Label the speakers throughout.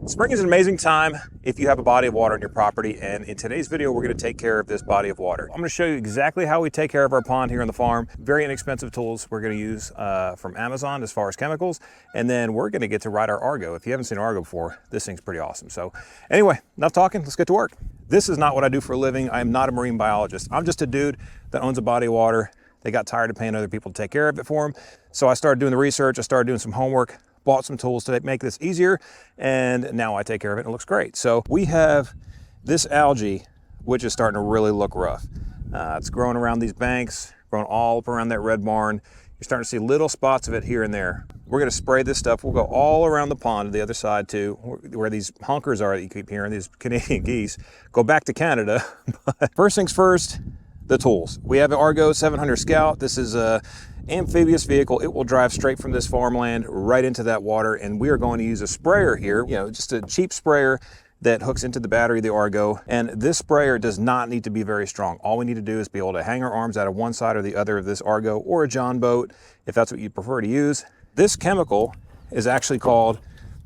Speaker 1: Spring is an amazing time if you have a body of water on your property, and in today's video we're going to take care of this body of water. I'm going to show you exactly how we take care of our pond here on the farm. Very inexpensive tools we're going to use from Amazon as far as chemicals, and then we're going to get to ride our Argo. If you haven't seen Argo before, this thing's pretty awesome. So anyway, enough talking, let's get to work. This is not what I do for a living. I am not a marine biologist. I'm just a dude that owns a body of water. They got tired of paying other people to take care of it for them. So I started doing the research, I started doing some homework, bought some tools to make this easier, and now I take care of it and it looks great. So we have this algae, which is starting to really look rough. It's growing around these banks, growing all up around that red barn. You're starting to see little spots of it here and there. We're gonna spray this stuff. We'll go all around the pond to the other side too, where these honkers are that you keep hearing, these Canadian geese. Go back to Canada. But first things first, the tools. We have an Argo 700 Scout. This is a amphibious vehicle. It will drive straight from this farmland right into that water, and we are going to use a sprayer here, just a cheap sprayer that hooks into the battery of the Argo. And this sprayer does not need to be very strong. All we need to do is be able to hang our arms out of one side or the other of this Argo, or a John boat if that's what you prefer to use. This chemical is actually called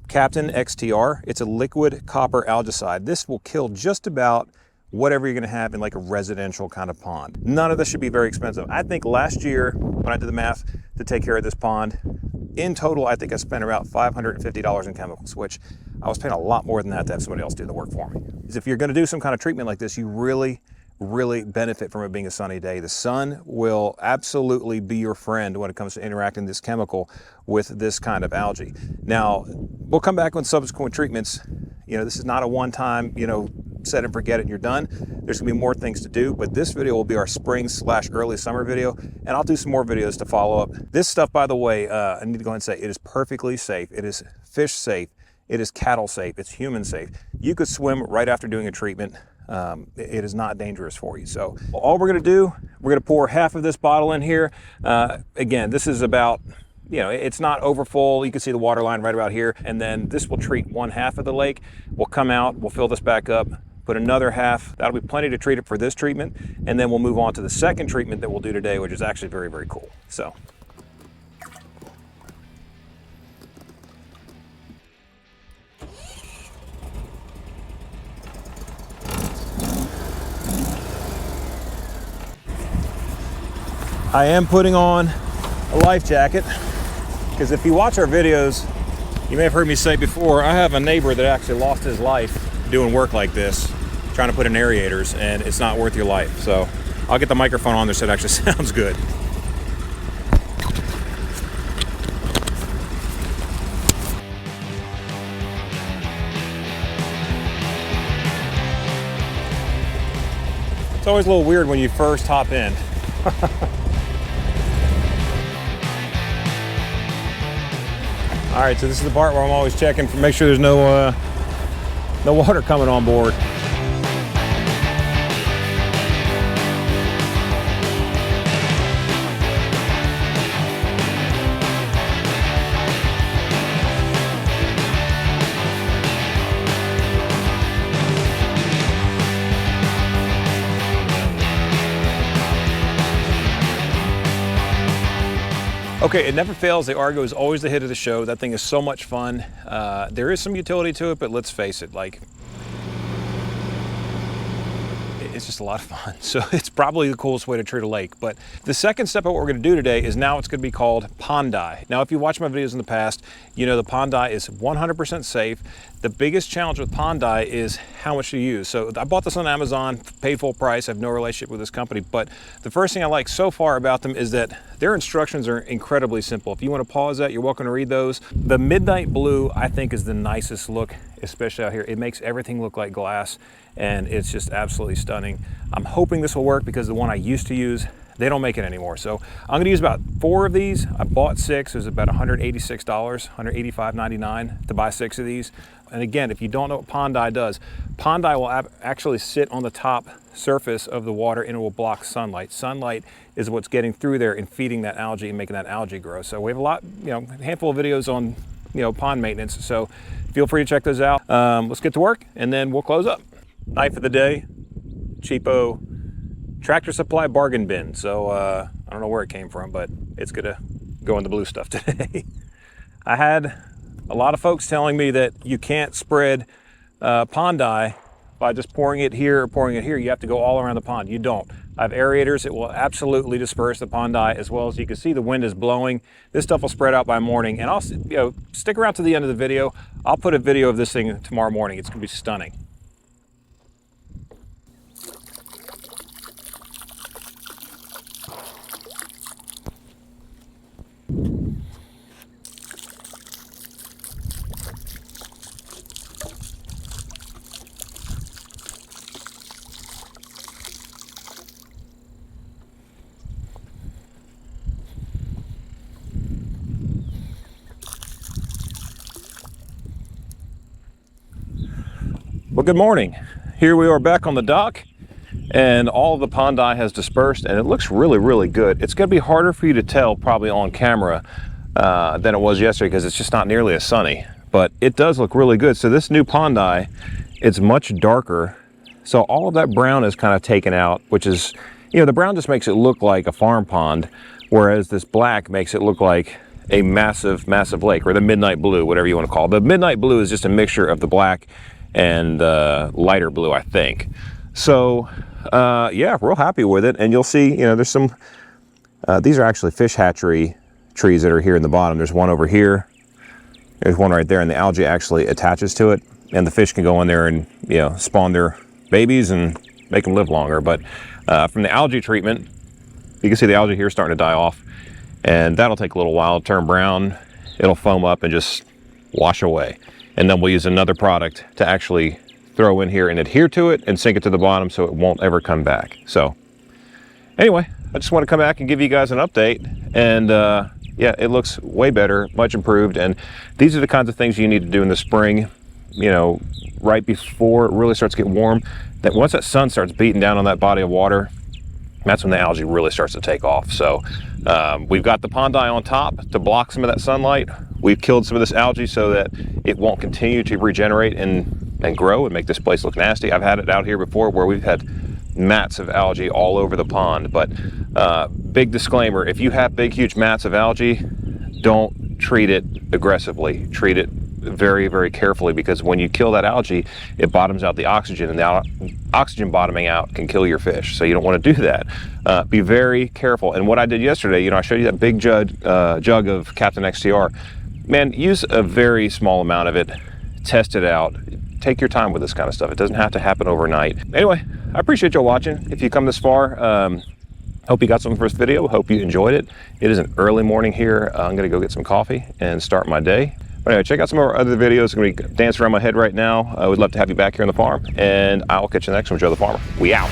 Speaker 1: Captain XTR. It's a liquid copper algicide. This will kill just about whatever you're gonna have in like a residential kind of pond. None of this should be very expensive. I think last year when I did the math to take care of this pond, in total, I think I spent about $550 in chemicals, which I was paying a lot more than that to have somebody else do the work for me. If you're gonna do some kind of treatment like this, you really benefit from it being a sunny day. The sun will absolutely be your friend when it comes to interacting this chemical with this kind of algae. Now, we'll come back on subsequent treatments. This is not a one-time, set and forget it and you're done. There's gonna be more things to do, but this video will be our spring/early summer video, and I'll do some more videos to follow up. This stuff, by the way, I need to go ahead and say, it is perfectly safe. It is fish safe. It is cattle safe. It's human safe. You could swim right after doing a treatment. It is not dangerous for you. So all we're gonna do, we're gonna pour half of this bottle in here. Again, this is about, it's not over full. You can see the water line right about here. And then this will treat one half of the lake. We'll come out, we'll fill this back up, put another half. That'll be plenty to treat it for this treatment. And then we'll move on to the second treatment that we'll do today, which is actually very, very cool. So. I am putting on a life jacket because if you watch our videos, you may have heard me say before, I have a neighbor that actually lost his life doing work like this, trying to put in aerators, and it's not worth your life. So I'll get the microphone on there so it actually sounds good. It's always a little weird when you first hop in. All right, so this is the part where I'm always checking to make sure there's no water coming on board. Okay, it never fails. The Argo is always the hit of the show. That thing is so much fun. There is some utility to it, but let's face it, it's just a lot of fun. So it's probably the coolest way to treat a lake. But the second step of what we're gonna do today is now it's gonna be called Pondi. Now, if you watch my videos in the past, the Pondi is 100% safe. The biggest challenge with Pondi is how much to use. So I bought this on Amazon, paid full price. I have no relationship with this company, but the first thing I like so far about them is that their instructions are incredibly simple. If you want to pause that, you're welcome to read those. The midnight blue, I think, is the nicest look, especially out here. It makes everything look like glass, and it's just absolutely stunning. I'm hoping this will work because the one I used to use, they don't make it anymore. So I'm gonna use about 4 of these. I bought 6, it was about $186, $185.99 to buy 6 of these. And again, if you don't know what Pondi does, Pondi will actually sit on the top surface of the water and it will block sunlight. Sunlight is what's getting through there and feeding that algae and making that algae grow. So we have a handful of videos on, pond maintenance. So feel free to check those out. Let's get to work and then we'll close up. Knife of the day, cheapo Tractor Supply bargain bin. So I don't know where it came from, but it's gonna go in the blue stuff today. I had A lot of folks telling me that you can't spread Pondi by just pouring it here or pouring it here. You have to go all around the pond. You don't. I have aerators. It will absolutely disperse the Pondi, as well as you can see the wind is blowing. This stuff will spread out by morning, and I'll, stick around to the end of the video. I'll put a video of this thing tomorrow morning. It's gonna be stunning. Well, good morning. Here we are back on the dock, and all of the Pondi has dispersed, and it looks really, really good. It's going to be harder for you to tell probably on camera than it was yesterday because it's just not nearly as sunny, but it does look really good. So this new Pondi, it's much darker. So all of that brown is kind of taken out, which is, the brown just makes it look like a farm pond, whereas this black makes it look like a massive, massive lake, or the midnight blue, whatever you want to call it. The midnight blue is just a mixture of the black and lighter blue, I think. So yeah, real happy with it. And you'll see, there's some, these are actually fish hatchery trees that are here in the bottom. There's one over here, there's one right there, and the algae actually attaches to it, and the fish can go in there and spawn their babies and make them live longer. But from the algae treatment, you can see the algae here starting to die off, and that'll take a little while to turn brown. It'll foam up and just wash away. And then we'll use another product to actually throw in here and adhere to it and sink it to the bottom so it won't ever come back. So anyway, I just want to come back and give you guys an update. And yeah, it looks way better, much improved. And these are the kinds of things you need to do in the spring, right before it really starts to get warm. That once that sun starts beating down on that body of water, that's when the algae really starts to take off. So we've got the Pondi on top to block some of that sunlight. We've killed some of this algae so that it won't continue to regenerate and grow and make this place look nasty. I've had it out here before where we've had mats of algae all over the pond. But big disclaimer, if you have big, huge mats of algae, don't treat it aggressively. Treat it very, very carefully, because when you kill that algae, it bottoms out the oxygen, and the oxygen bottoming out can kill your fish. So you don't want to do that. Be very careful. And what I did yesterday, I showed you that big jug of Captain XTR. Man, use a very small amount of it, test it out. Take your time with this kind of stuff. It doesn't have to happen overnight. Anyway, I appreciate y'all watching. If you come this far, hope you got something for this video. Hope you enjoyed it. It is an early morning here. I'm gonna go get some coffee and start my day. But anyway, check out some of our other videos. I'm gonna be dancing around my head right now. I would love to have you back here on the farm, and I'll catch you next one with Joe the Farmer. We out.